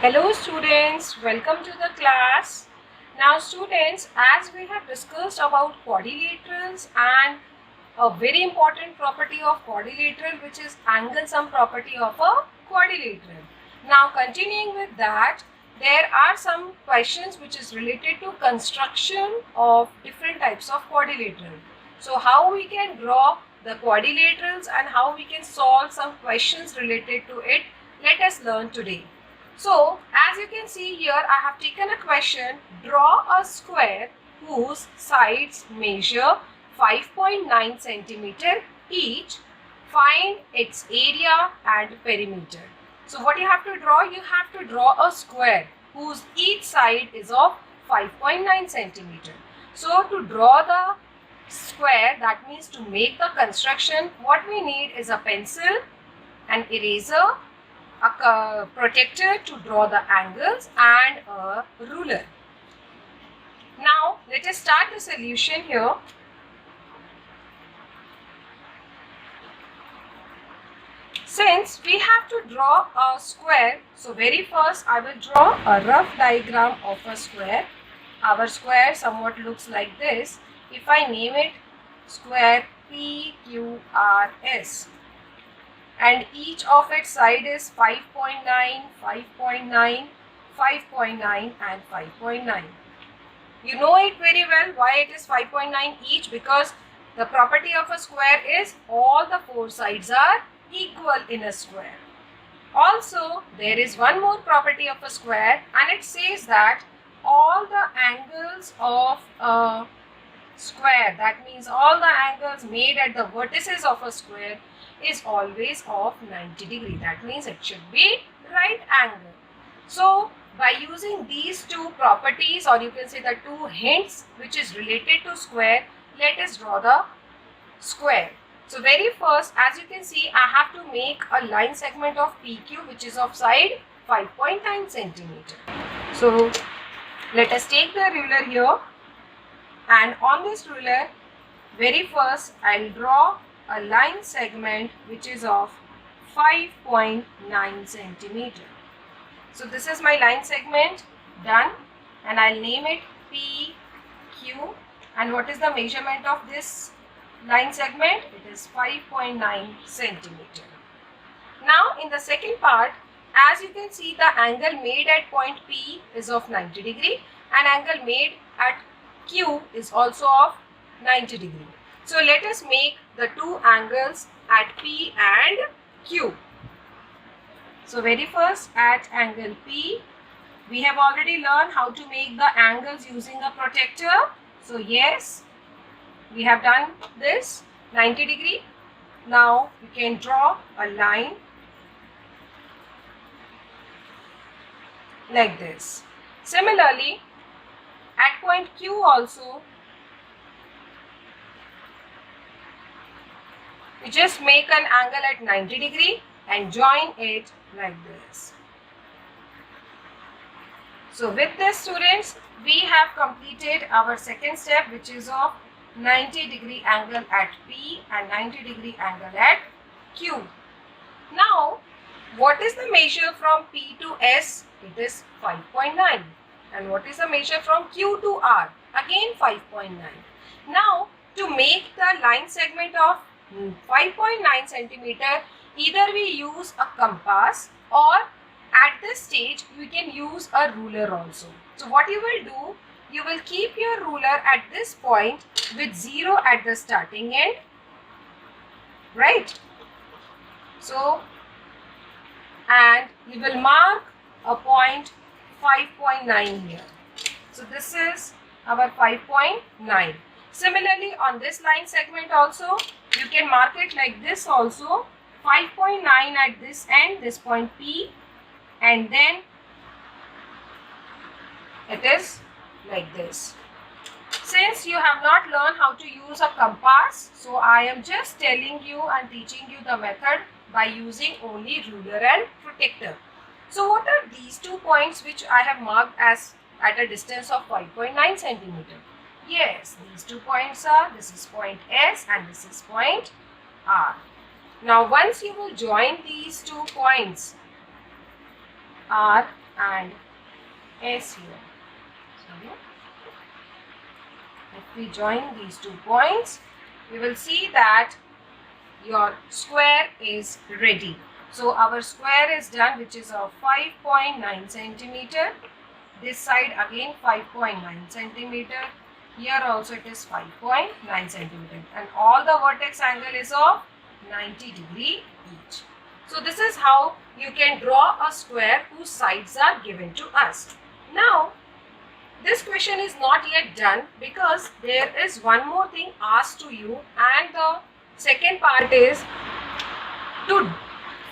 Hello students, welcome to the class. Now students, as we have discussed about quadrilaterals and a very important property of quadrilateral, which is angle sum property of a quadrilateral. Now continuing with that, there are some questions which is related to construction of different types of quadrilateral. So how we can draw the quadrilaterals and how we can solve some questions related to it, let us learn today. So, as you can see here, I have taken a question, draw a square whose sides measure 5.9 centimeter each, find its area and perimeter. So, what you have to draw? You have to draw a square whose each side is of 5.9 centimeter. So, to draw the square, that means to make the construction, what we need is a pencil, an eraser, a protector to draw the angles and a ruler. Now let us start the solution here. Since we have to draw a square, so very first I will draw a rough diagram of a square. Our square somewhat looks like this. If I name it square PQRS, and each of its side is 5.9, 5.9, 5.9 and 5.9. You know it very well why it is 5.9 each, because the property of a square is all the four sides are equal in a square. Also, there is one more property of a square, and it says that all the angles of a square, that means all the angles made at the vertices of a square, is always of 90 degree. That means it should be right angle. So by using these two properties, or you can say the two hints which is related to square, let us draw the square. So very first, as you can see, I have to make a line segment of PQ which is of side 5.9 centimeter. So let us take the ruler here, and on this ruler, very first I will draw a line segment which is of 5.9 centimeter. So this is my line segment done, and I'll name it PQ. And what is the measurement of this line segment? It is 5.9 centimeter. Now in the second part, as you can see, the angle made at point P is of 90 degree and angle made at Q is also of 90 degree. So let us make the two angles at P and Q. So very first, at angle P, we have already learned how to make the angles using a protector. So yes, we have done this 90 degree. Now you can draw a line like this. Similarly, at point Q also, we just make an angle at 90 degree and join it like this. So with this, students, we have completed our second step, which is of 90 degree angle at P and 90 degree angle at Q. Now, what is the measure from P to S? It is 5.9. And what is the measure from Q to R? Again 5.9. Now, to make the line segment of 5.9 centimeter, either we use a compass, or at this stage we can use a ruler also. So what you will do, you will keep your ruler at this point with 0 at the starting end, right? So, and you will mark a point 5.9 here. So this is our 5.9. Similarly, on this line segment also, you can mark it like this also, 5.9 at this end, this point P, and then it is like this. Since you have not learned how to use a compass, so I am just telling you and teaching you the method by using only ruler and protector. So what are these 2 points which I have marked as at a distance of 5.9 centimeter? Yes, these 2 points are, this is point S and this is point R. Now once you will join these 2 points R and S here. So, if we join these 2 points, we will see that your square is ready. So our square is done, which is of 5.9 centimeter. This side again 5.9 centimeter. Here also it is 5.9 centimeter. And all the vertex angle is of 90 degree each. So this is how you can draw a square whose sides are given to us. Now, this question is not yet done because there is one more thing asked to you, and the second part is to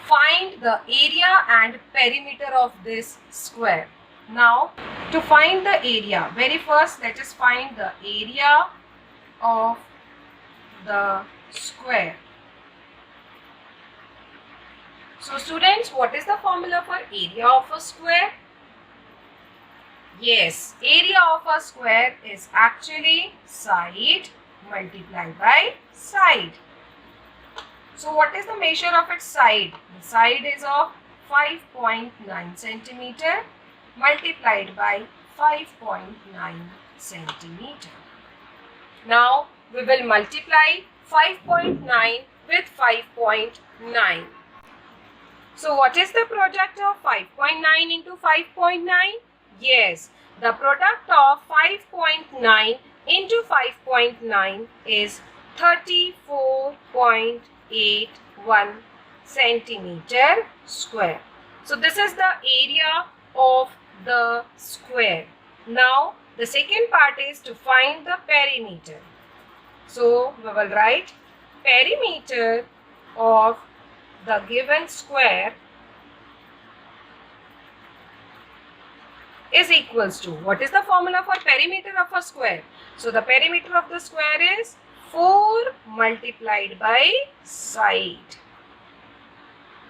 find the area and perimeter of this square. Now, to find the area, very first let us find the area of the square. So students, what is the formula for area of a square? Yes, area of a square is actually side multiplied by side. So what is the measure of its side? The side is of 5.9 centimeter multiplied by 5.9 centimeter. Now we will multiply 5.9 with 5.9. So what is the product of 5.9 into 5.9? Yes, the product of 5.9 into 5.9 is 34.81 centimeter square. So this is the area of the square. Now the second part is to find the perimeter. So we will write perimeter of the given square is equals to, what is the formula for perimeter of a square? So the perimeter of the square is 4 multiplied by side.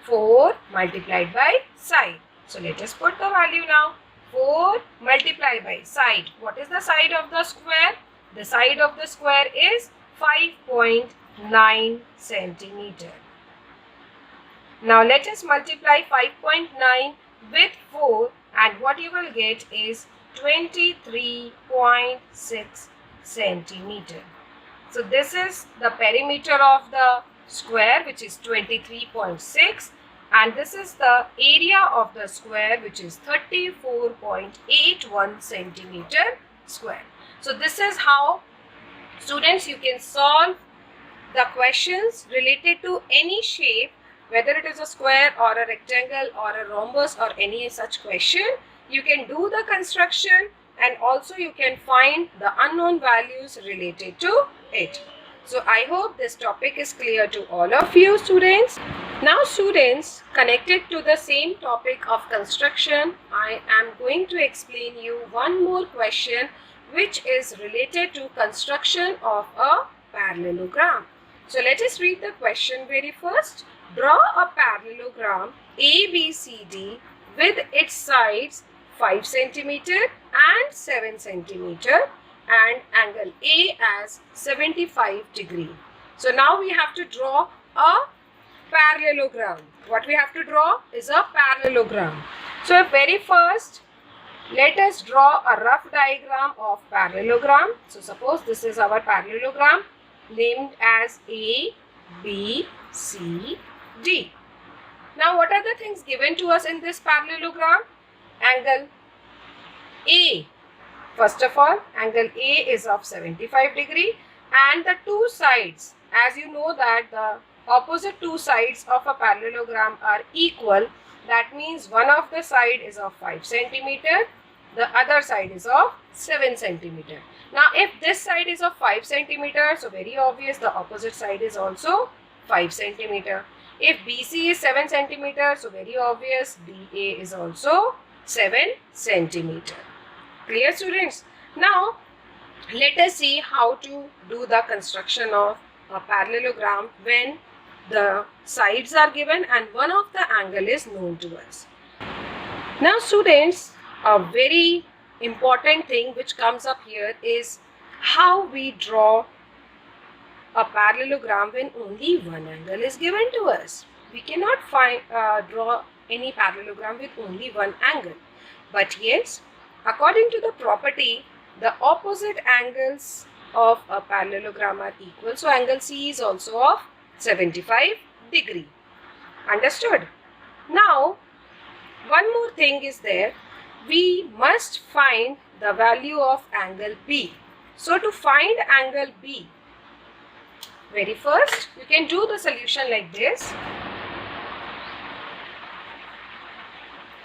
4 multiplied by side. So let us put the value now. 4 multiplied by side. What is the side of the square? The side of the square is 5.9 centimeter. Now let us multiply 5.9 with 4, and what you will get is 23.6 centimeter. So this is the perimeter of the square, which is 23.6, and this is the area of the square, which is 34.81 centimeter square. So this is how, students, you can solve the questions related to any shape, whether it is a square or a rectangle or a rhombus or any such question. You can do the construction, and also you can find the unknown values related to it. So I hope this topic is clear to all of you, students. Now students, connected to the same topic of construction, I am going to explain you one more question which is related to construction of a parallelogram. So let us read the question very first. Draw a parallelogram ABCD with its sides 5 centimeter and 7 centimeter and angle A as 75 degree. So now we have to draw a parallelogram. What we have to draw is a parallelogram. So very first, let us draw a rough diagram of parallelogram. So suppose this is our parallelogram named as A, B, C, D. Now what are the things given to us in this parallelogram? Angle A. First of all, angle A is of 75 degree, and the two sides, as you know that the opposite two sides of a parallelogram are equal. That means one of the side is of 5 centimeter, the other side is of 7 centimeter. Now if this side is of 5 centimeter, so very obvious the opposite side is also 5 centimeter. If BC is 7 centimeter, so very obvious BA is also 7 centimeter. Clear, students? Now let us see how to do the construction of a parallelogram when the sides are given and one of the angle is known to us. Now students, a very important thing which comes up here is how we draw a parallelogram when only one angle is given to us. We cannot draw any parallelogram with only one angle. But yes, according to the property, the opposite angles of a parallelogram are equal. So angle C is also of 75 degree. Understood? Now, one more thing is there. We must find the value of angle B. So to find angle B, very first, you can do the solution like this.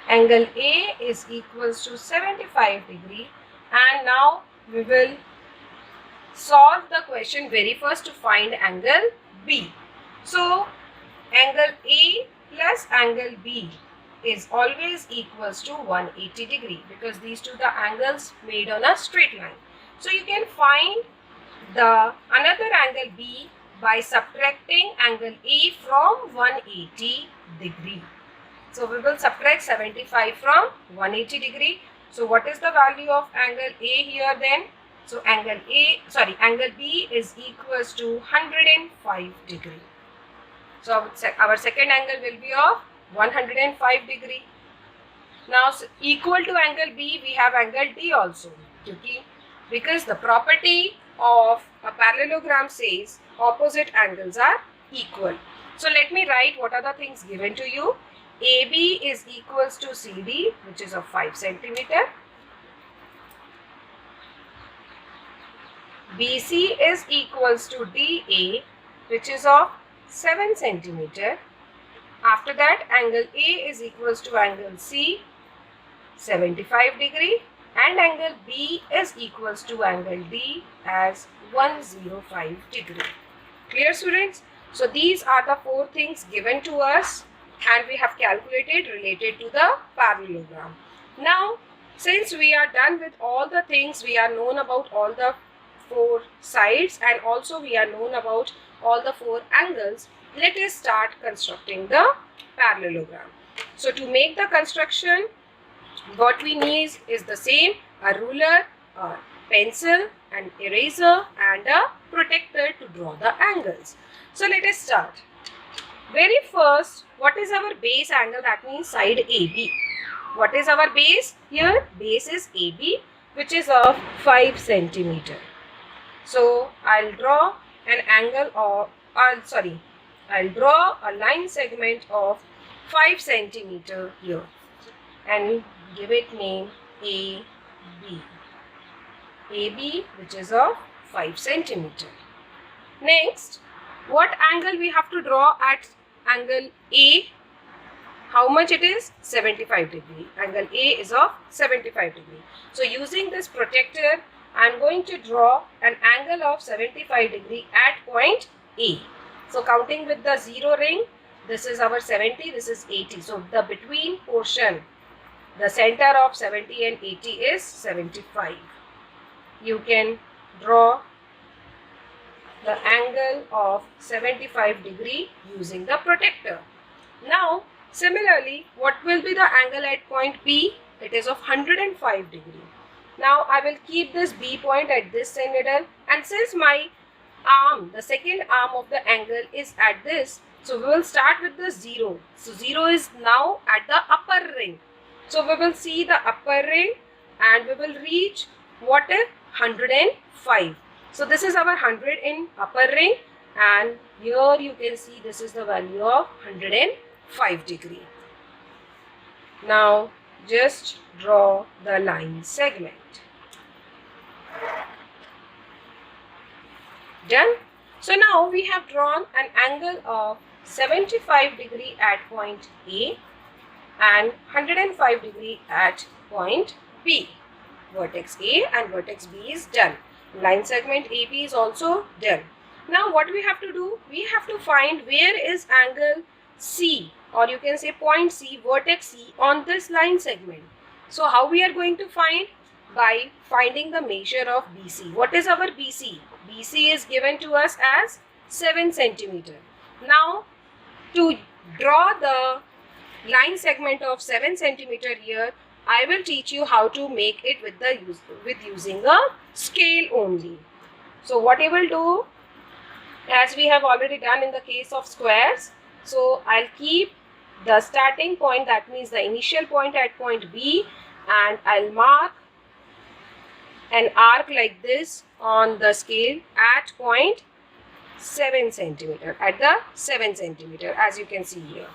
Angle A is equals to 75 degree, and now we will solve the question very first to find angle B. So angle A plus angle B is always equals to 180 degree, because these two the angles made on a straight line. So you can find the another angle B by subtracting angle A from 180 degree. So we will subtract 75 from 180 degree. So what is the value of angle A here then? So angle B is equals to 105 degree. So our second angle will be of 105 degree. Now equal to angle B, we have angle D also. Because the property of a parallelogram says opposite angles are equal. So let me write what are the things given to you. AB is equals to CD, which is of 5 centimeter. BC is equals to DA, which is of 7 centimeter. After that, angle A is equals to angle C, 75 degree, and angle B is equals to angle D as 105 degree. Clear, students? So these are the 4 things given to us, and we have calculated related to the parallelogram. Now, since we are done with all the things, we are known about all the 4 sides, and also we are known about all the 4 angles, let us start constructing the parallelogram. So to make the construction, what we need is the same: a ruler, a pencil, an eraser, and a protector to draw the angles. So let us start. Very first, what is our base angle? That means side AB. What is our base? Here base is AB, which is of 5 centimeter. So I'll draw an angle of, I'll draw a line segment of 5 centimeter here and give it name AB. AB, which is of 5 centimeter. Next, what angle we have to draw at angle A? How much it is? 75 degree. Angle A is of 75 degree. So using this protector, I am going to draw an angle of 75 degree at point A. So counting with the 0 ring, this is our 70, this is 80. So the between portion, the center of 70 and 80 is 75. You can draw the angle of 75 degree using the protector. Now, similarly, what will be the angle at point B? It is of 105 degree. Now, I will keep this B point at this middle, and since my arm, the second arm of the angle is at this, so we will start with the 0. So 0 is now at the upper ring. So we will see the upper ring and we will reach what is 105. So this is our 100 in upper ring, and here you can see this is the value of 105 degree. Now just draw the line segment. Done. So now we have drawn an angle of 75 degree at point A and 105 degree at point B. Vertex A and vertex B is done. Line segment AB is also done. Now what we have to do? We have to find where is angle C, or you can say point C, vertex C on this line segment. So how we are going to find? By finding the measure of BC. What is our BC? BC is given to us as 7 centimeter. Now to draw the line segment of 7 centimeter here, I will teach you how to make it with using a scale only. So what you will do, as we have already done in the case of squares, so I'll keep the starting point, that means the initial point at point B, and I'll mark an arc like this on the scale at point 7 centimeter, at the 7 centimeter, as you can see here.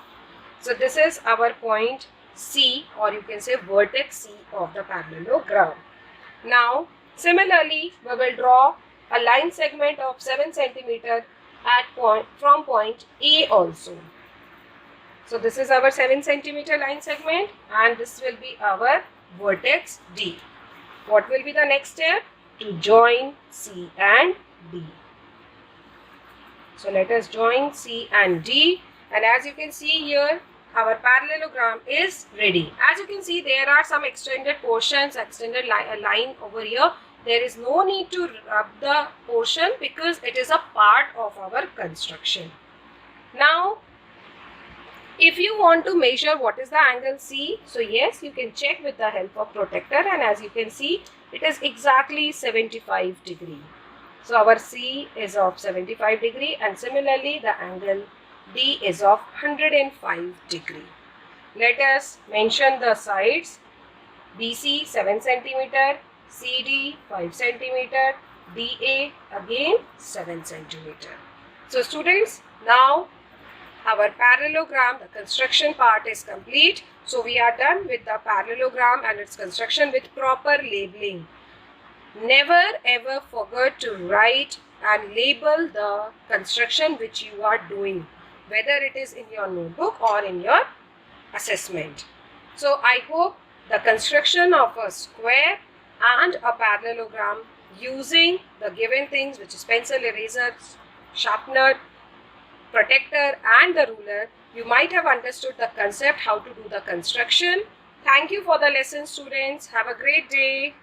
So this is our point C, or you can say vertex C of the parallelogram. Now similarly, we will draw a line segment of 7 centimeter at from point A also. So this is our 7 centimeter line segment, and this will be our vertex D. What will be the next step? To join C and D. So let us join C and D, and as you can see here, our parallelogram is ready. As you can see, there are some extended portions, extended line over here. There is no need to rub the portion because it is a part of our construction. Now, if you want to measure what is the angle C, so yes, you can check with the help of protractor, and as you can see, it is exactly 75 degree. So our C is of 75 degree, and similarly the angle D is of 105 degree. Let us mention the sides. BC 7 centimeter, CD 5 centimeter, DA again 7 centimeter. So students, now our parallelogram, the construction part is complete. So we are done with the parallelogram and its construction with proper labeling. Never ever forget to write and label the construction which you are doing, whether it is in your notebook or in your assessment. So I hope the construction of a square and a parallelogram using the given things, which is pencil, eraser, sharpener, protractor and the ruler, you might have understood the concept how to do the construction. Thank you for the lesson, students. Have a great day.